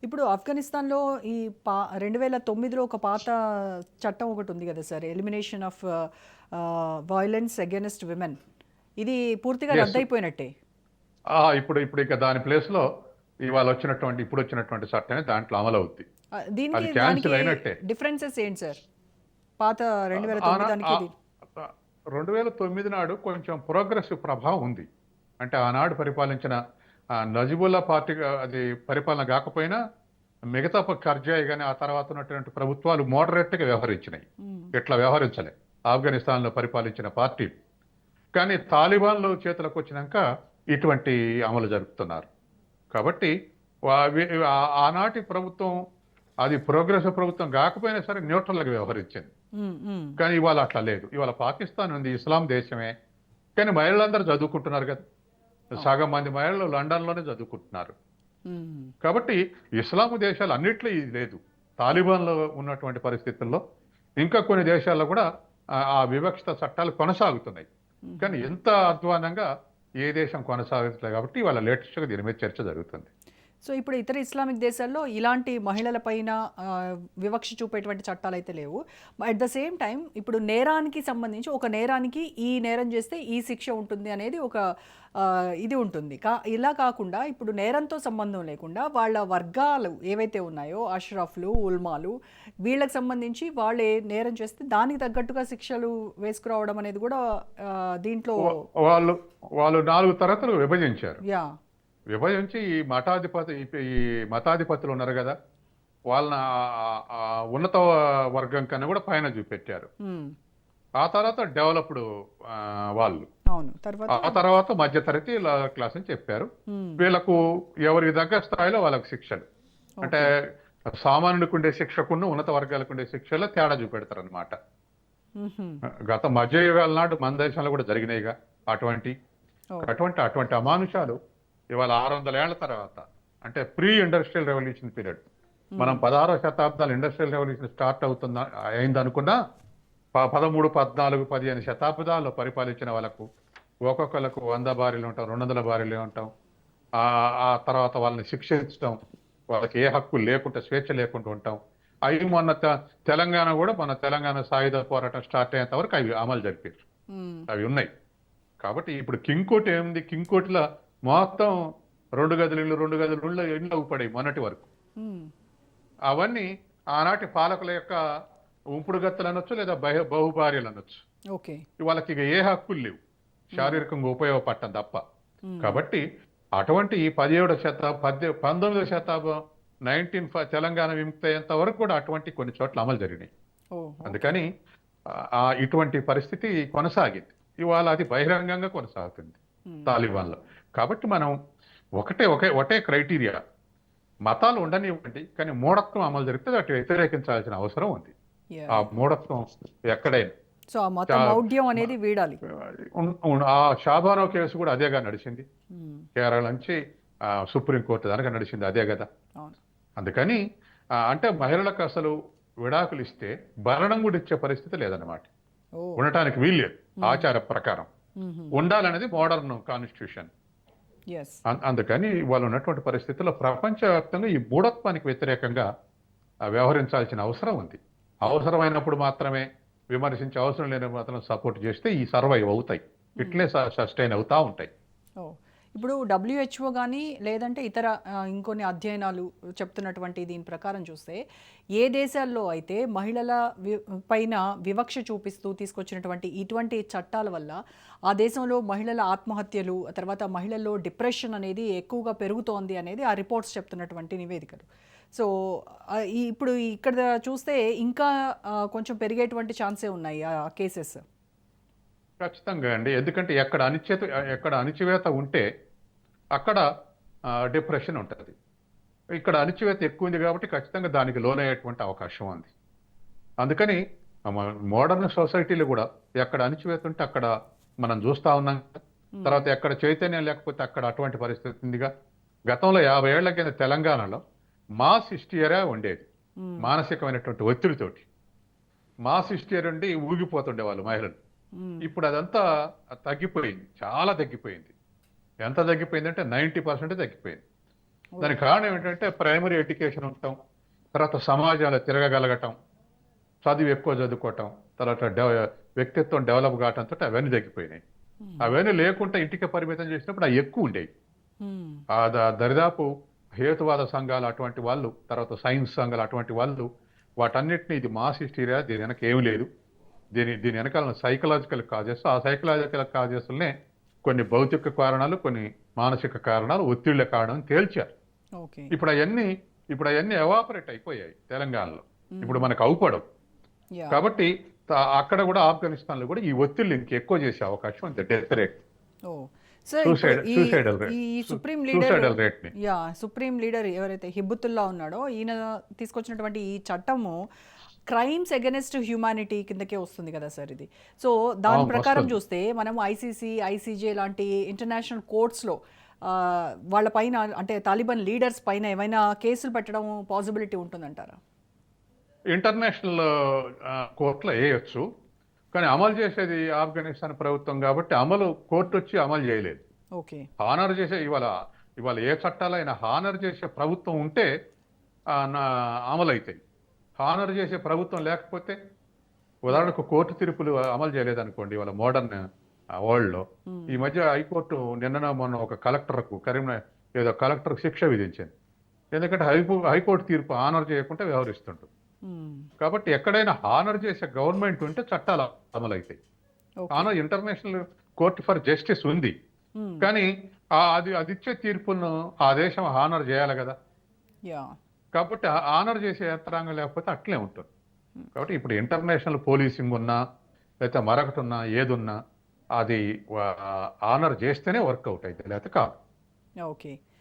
ఇప్పుడు ఆఫ్ఘనిస్తాన్‌లో ఈ పా 2009లో ఒక పాత చట్టం ఒకటుంది గదా sir! Elimination of violence against women. ఇది పూర్తిగా యెస్. రద్దయిపోయినట్టే. ఇప్పుడు ఇక దాని ప్లేస్‌లో ఇప్పుడొచ్చినటువంటి చట్టమే దాంట్లో అమలవుద్ది. దీనికి అది దానికి క్యాన్సిల్ అయినట్టే. డిఫరెన్సెస్ ఏంటి సార్? పాత ఆనా 2009 దానికి ఆహ్, ఆహ్, 2009 నాడు కొంచెం ప్రోగ్రెసివ్ ప్రభావం ఉంది. అంటే ఆనాడు పరిపాలించిన నజిబుల్లా పార్టీగా అది పరిపాలన గాకపోయినా మిగతా కర్జాయి గాని, ఆ తర్వాత ఉన్నటువంటి ప్రభుత్వాలు మోడరేట్‌గా వ్యవహరించినాయి. హ్మ్. ఇట్లా వ్యవహరించలే. ఆఫ్ఘనిస్తాన్‌లో పరిపాలించిన పార్టీలు. కానీ తాలిబాన్లు చేతులకొచ్చినాక ఇటువంటి అమలు జరుపుతున్నారు. కాబట్టి ఆనాటి ప్రభుత్వం అది ప్రోగ్రెసివ్ ప్రభుత్వం కాకపోయినా సరే న్యూట్రల్‌గా వ్యవహరించింది. హ్మ్. హ్మ్. కానీ ఇవాళ అట్లా లేదు. ఇవాళ పాకిస్తాన్ ఉంది, ఇస్లాం దేశమే. కానీ మహిళలందరూ చదువుకుంటున్నారు కదా! అవును. సగం మంది మహిళలు లండన్‌లోనే చదువుకుంటున్నారు. హ్మ్. కాబట్టి ఇస్లాం దేశాలు అన్నిట్లో ఇది లేదు. తాలిబాన్‌లో ఉన్నటువంటి పరిస్థితుల్లో ఇంకా కొన్ని దేశాల్లో కూడా ఆ వివక్షత చట్టాలు కొనసాగుతున్నాయి. హుహు. కానీ ఎంత అధ్వాన్నంగా ఏ దేశం కొనసాగట్లేదు కాబట్టి ఇవాళ లేటెస్ట్‌గా దీని మీద చర్చ జరుగుతుంది. సో, ఇప్పుడు ఇతర ఇస్లామిక్ దేశాల్లో ఇలాంటి మహిళల పైన వివక్ష చూపేటువంటి చట్టాలైతే లేవు. అట్ ద సేమ్ టైమ్ ఇప్పుడు నేరానికి సంబంధించి ఒక నేరానికి ఈ నేరం చేస్తే ఈ శిక్ష ఉంటుంది అనేది ఒక ఇది ఉంటుంది. ఇలా కాకుండా ఇప్పుడు నేరంతో సంబంధం లేకుండా వాళ్ళ వర్గాలు ఏవైతే ఉన్నాయో అష్రఫ్‌లు, ఉల్మాలు వీళ్ళకి సంబంధించి వాళ్ళు ఏ నేరం చేస్తే దానికి తగ్గట్టుగా శిక్షలు వేసుకురావడం అనేది కూడా దీంట్లో వా వాళ్ళు వాళ్ళు 4 తరగతులు విభజించారు. యాహ్! విభజించి ఈ మతాధిపతులు ఉన్నారు గదా! వాళ్ళని ఉన్నత వర్గం కన్నా కూడా పైన చూపెట్టారు. హ్మ్. ఆ తర్వాత డెవలప్‌డ్ వాళ్ళు. అవును. తర్వాత ఆ తర్వాత మధ్య తరగతి క్లాస్ అని చెప్పారు. హ్మ్. వీళ్ళకు ఎవరికి తగ్గ స్థాయిలో వాళ్ళకి శిక్షలు. అంటే ఓకే. సామాన్యుడికి ఉండే శిక్షకును ఉన్నత వర్గాలకు ఉండే శిక్షలో తేడా చూపెడతారనమాట. హుహు. గత మధ్యయుగాల నాడు మన దేశంలో కూడా జరిగినాయిగా అటువంటి ఓహ్! అటువంటి అటువంటి అమానుషాలు ఇవాళ 600 ఏళ్ల తర్వాత అంటే ప్రీ ఇండస్ట్రియల్ రెవల్యూషన్ పీరియడ్. మనం హ్మ్. 16వ శతాబ్దాలు ఇండస్ట్రియల్ రెవల్యూషన్ స్టార్ట్ అయిందనుకున్నా 13, 14, 15 శతాబ్దాల్లో పరిపాలించిన వాళ్ళకు ఒక్కొక్కళ్ళకు 100 భార్యలు ఉంటాం, 200 భార్యలు ఉంటాం. ఆ ఆ తర్వాత వాళ్ళని శిక్షించడం, వాళ్ళకి ఏ హక్కు లేకుండా స్వేచ్ఛ లేకుండా ఉంటాం. అవి మొన్న తెలంగాణ కూడా మన తెలంగాణ సాయుధ పోరాటం స్టార్ట్ అయ్యేంత వరకు అవి అమలు జరిపారు. హ్మ్. అవి ఉన్నాయి. కాబట్టి ఇప్పుడు కింగ్ కోర్ట్ ఏముంది? కింగ్ కోర్టులో మొత్తం 2 గదుల ఇళ్ళు, 2 గదుల ఇళ్ళు అగుపడాయి మొన్నటి వరకు. హ్మ్. అవన్నీ ఆనాటి పాలకుల యొక్క ఉంపుడు గత్తెలు అనొచ్చు, లేదా బహుభార్యలు అనొచ్చు. ఓకే. వాళ్ళకి ఇక ఏ హక్కులు లేవు. హ్మ్. శారీరకంగా ఉపయోగపడటం తప్ప. హ్మ్. కాబట్టి అటువంటి ఈ 17వ శతాబ్దం, 19వ శతాబ్దం తెలంగాణ విముక్తి అయ్యేంత వరకు కూడా అటువంటి కొన్ని చోట్ల అమలు జరిగినాయి. ఓహ్! ఓకే. అందుకని ఇటువంటి పరిస్థితి కొనసాగింది. ఇవాళ అది బహిరంగంగా కొనసాగుతుంది హ్మ్. తాలిబాన్‌లో. కాబట్టి మనం ఒకటే క్రైటీరియా. మతాలు ఉండనివ్వండి, కానీ మూఢత్వం అమలు జరిగితే వాటిని వ్యతిరేకించాల్సిన అవసరం ఉంది. యాహ్! ఆ యాహ్! మూఢత్వం ఎక్కడైనా. సో, ఆ మత చా మౌఢ్యం మ అనేది వీడాలి. ఆ షాబానో కేసు కూడా అదేగా నడిచింది. హ్మ్. కేరళ నుంచి సుప్రీం కోర్టు దాకా నడిచింది అదే గదా! అవును. అందుకని అంటే మహిళలకు అసలు విడాకులు ఇస్తే భరణం కూడా ఇచ్చే పరిస్థితి లేదన్నమాట. ఓహ్! ఉండటానికి వీల్లేదు హ్మ్. ఆచార ప్రకారం. హుహు. ఉండాలనేది మోడర్న్ కాన్స్టిట్యూషన్. యెస్. అందుకని వాళ్ళు ఉన్నటువంటి పరిస్థితుల్లో ప్రపంచవ్యాప్తంగా ఈ మూఢత్వానికి వ్యతిరేకంగా వ్యవహరించాల్సిన అవసరం ఉంది. అవసరమైనప్పుడు మాత్రమే విమర్శించే, అవసరం లేనప్పుడు మాత్రం సపోర్ట్ చేస్తే ఈ సర్వైవ్ అవుతాయి. హ్మ్. ఇట్లే సస్టైన్ అవుతా ఉంటాయి. ఓహ్! ఇప్పుడు డబ్ల్యూహెచ్ఓ గాని, లేదంటే ఇతర ఇంకొన్ని అధ్యయనాలు చెప్తున్నటువంటి దీని ప్రకారం చూస్తే, ఏ దేశాల్లో అయితే మహిళల వి పైన వివక్ష చూపిస్తూ తీసుకొచ్చినటువంటి ఇటువంటి చట్టాల వల్ల, ఆ దేశంలో మహిళల ఆత్మహత్యలు, ఆ తర్వాత మహిళల్లో డిప్రెషన్ అనేది ఎక్కువగా పెరుగుతోంది అనేది ఆ రిపోర్ట్స్ చెప్తున్నటువంటి నివేదికలు. సో, ఇప్పుడు ఇక్కడ చూస్తే ఇంకా కొంచెం పెరిగేటువంటి ఛాన్సే ఉన్నాయి ఆ కేసెస్. ఖచ్చితంగా అండి. ఎందుకంటే ఎక్కడ అణిచివేత ఉంటే అక్కడ డిప్రెషన్ ఉంటది. ఇక్కడ అణిచివేత ఎక్కువుంది కాబట్టి ఖచ్చితంగా దానికి లోనయ్యేటువంటి అవకాశం ఉంది. అందుకని మోడర్న్ సొసైటీలో కూడా ఎక్కడ అణిచివేత ఉంటే అక్కడ మనం చూస్తా ఉన్నాం. హ్మ్. తర్వాత ఎక్కడ చైతన్యం లేకపోతే అక్కడ అటువంటి పరిస్థితి ఉందిగా. గతంలో 50 ఏళ్ల కింద తెలంగాణలో మాస్ హిస్టీరియా ఉండేది. హ్మ్. మానసికమైనటువంటి ఒత్తిడితోటి. మాస్ హిస్టీరియా ఉండి ఊగిపోతుండేవాళ్ళు మహిళలు. హ్మ్. ఇప్పుడు అదంతా తగ్గిపోయింది. చాలా తగ్గిపోయింది. ఎంత తగ్గిపోయిందంటే 90% తగ్గిపోయింది. దానికి కారణం ఏంటంటే ప్రైమరీ ఎడ్యుకేషన్ ఉండటం, తర్వాత సమాజంలో తిరగగలగటం, చదువు ఎక్కువ చదువుకోవటం, తర్వాత వ్యక్తిత్వం డెవలప్ కావటంతో అవన్నీ తగ్గిపోయినాయి. అవన్నీ లేకుండా ఇంటికి పరిమితం చేసినప్పుడు అవి ఎక్కువ ఉండేవి. మ్మ్. దరిదాపు హేతువాద సంఘాలు అటువంటి వాళ్ళు, తర్వాత సైన్స్ సంఘాలు అటువంటి వాళ్ళు వాటన్నిటిని ఇది మాస్ హిస్టీరియా, దీని వెనక ఏమి లేదు, దీని వెనకాల సైకలాజికల్ కాజెస్, ఆ సైకలాజికల్ కాజెస్లనే కొన్ని భౌతిక కారణాలు, కొన్ని మానసిక కారణాలు, ఒత్తిళ్ల కారణం తేల్చారు. ఓకే. ఇప్పుడు అవన్నీ ఎవాపరేట్ అయిపోయాయి తెలంగాణలో. ఇప్పుడు మనకు అవుపడవు. యా. కాబట్టి అక్కడ కూడా ఆఫ్ఘనిస్తాన్ లో కూడా ఈ ఒత్తిళ్ళు ఇంకెక్కువ చేసే అవకాశం ఉంది. డెత్ రేట్, ఓ సార్, ఇప్పుడు సూసైడల్ ఈ rate, supreme leader, suicidal rate ని. యా, సుప్రీం లీడర్ ఎవరైతే హిబ్బుతుల్లా ఉన్నాడో ఈయన తీసుకొచ్చినటువంటి ఈ చట్టము క్రైమ్స్ అగెనిస్ట్ హ్యూమానిటీ కిందకే వస్తుంది కదా సార్ ఇది. సో దాని ప్రకారం వస్తుంది. చూస్తే మనం ఐసీసీ, ఐసీజే లాంటి ఇంటర్నేషనల్ కోర్ట్స్లో వాళ్ళ పైన, అంటే తాలిబాన్ లీడర్స్ పైన ఏమైనా కేసులు పెట్టడం పాసిబిలిటీ ఉంటుందంటారా? ఇంటర్నేషనల్ కోర్టులో వేయొచ్చు, కానీ అమలు చేసేది ఆఫ్ఘనిస్తాన్ ప్రభుత్వం కాబట్టి కోర్టు వచ్చి అమలు చేయలేదు. ఓకే. హానర్ చేసే ఇవాళ ఏ చట్టాలైనా హానర్ చేసే ప్రభుత్వం ఉంటే అమలు అవుతాయి. హానర్ చేసే ప్రభుత్వం లేకపోతే, ఉదాహరణకు కోర్టు తీర్పులు అమలు చేయలేదనుకోండి ఇవాళ మోడర్న్ వరల్డ్లో. ఈ మధ్య హైకోర్టు నిన్న మొన్న ఒక కలెక్టర్కు, కరీంనగర్ ఏదో కలెక్టర్కు శిక్ష విధించింది. ఎందుకంటే హైకోర్టు తీర్పు హానర్ చేయకుండా వ్యవహరిస్తుంటుంది. మ్మ్. కాబట్టి ఎక్కడైనా హానర్ చేసే గవర్నమెంట్ ఉంటే చట్టాలు అమలవుతాయి. Okay. Honour international court for justice ఉంది, మ్మ్. కానీ అది ఇచ్చే తీర్పును ఆ దేశం హానర్ చేయాలి కదా. యా. కాబట్టి హానర్ చేసే యంత్రాంగం లేకపోతే అట్లే ఉంటుంది. కాబట్టి ఇప్పుడు ఇంటర్నేషనల్ పోలీసింగ్ ఉన్నా, లేకపోతే మరొకటి ఉన్నా, ఏదున్నా అది హానర్ చేస్తేనే వర్కౌట్ అవుతుంది, లేకపోతే కాదు. ఓకే.